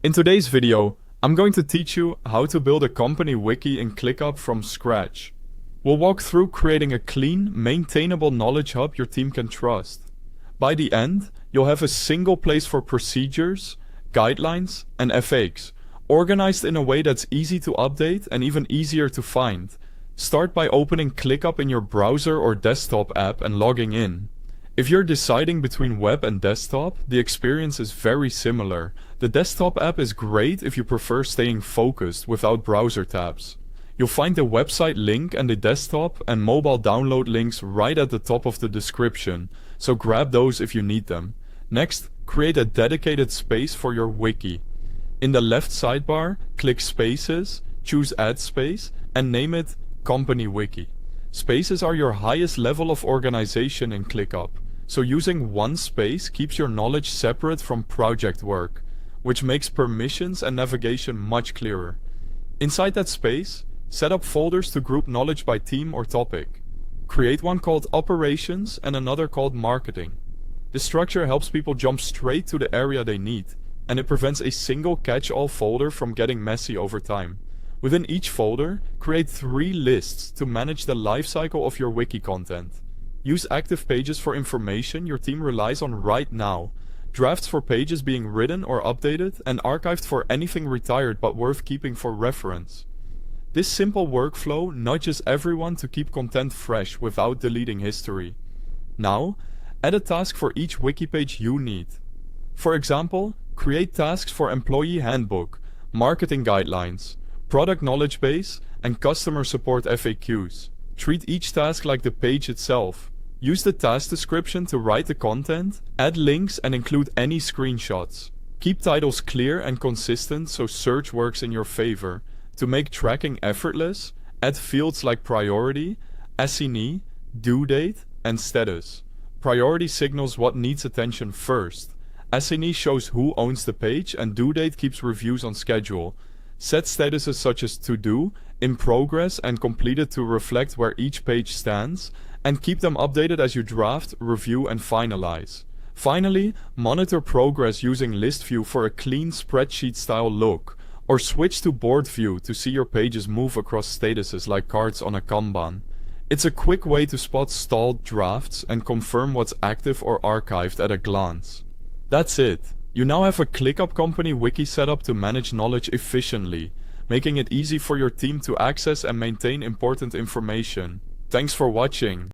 In today's video, I'm going to teach you how to build a company wiki in ClickUp from scratch. We'll walk through creating a clean, maintainable knowledge hub your team can trust. By the end, you'll have a single place for procedures, guidelines, and FAQs, organized in a way that's easy to update and even easier to find. Start by opening ClickUp in your browser or desktop app and logging in. If you're deciding between web and desktop, the experience is very similar. The desktop app is great if you prefer staying focused without browser tabs. You'll find the website link and the desktop and mobile download links right at the top of the description, so grab those if you need them. Next, create a dedicated space for your wiki. In the left sidebar, click Spaces, choose Add Space, and name it Company Wiki. Spaces are your highest level of organization in ClickUp, so using one space keeps your knowledge separate from project work, which makes permissions and navigation much clearer. Inside that space, set up folders to group knowledge by team or topic. Create one called Operations and another called Marketing. This structure helps people jump straight to the area they need, and it prevents a single catch-all folder from getting messy over time. Within each folder, create 3 lists to manage the lifecycle of your wiki content. Use active pages for information your team relies on right now, drafts for pages being written or updated, and archived for anything retired but worth keeping for reference. This simple workflow nudges everyone to keep content fresh without deleting history. Now, add a task for each wiki page you need. For example, create tasks for Employee Handbook, Marketing Guidelines, Product Knowledge Base, and Customer Support FAQs. Treat each task like the page itself. Use the task description to write the content, add links, and include any screenshots. Keep titles clear and consistent so search works in your favor. To make tracking effortless, add fields like priority, assignee, due date, and status. Priority signals what needs attention first. Assignee shows who owns the page, and due date keeps reviews on schedule. Set statuses such as to do, in progress, and completed to reflect where each page stands, and keep them updated as you draft, review, and finalize. Finally, monitor progress using list view for a clean spreadsheet style look, or switch to board view to see your pages move across statuses like cards on a Kanban. It's a quick way to spot stalled drafts and confirm what's active or archived at a glance. That's it. You now have a ClickUp company wiki setup to manage knowledge efficiently, making it easy for your team to access and maintain important information. Thanks for watching.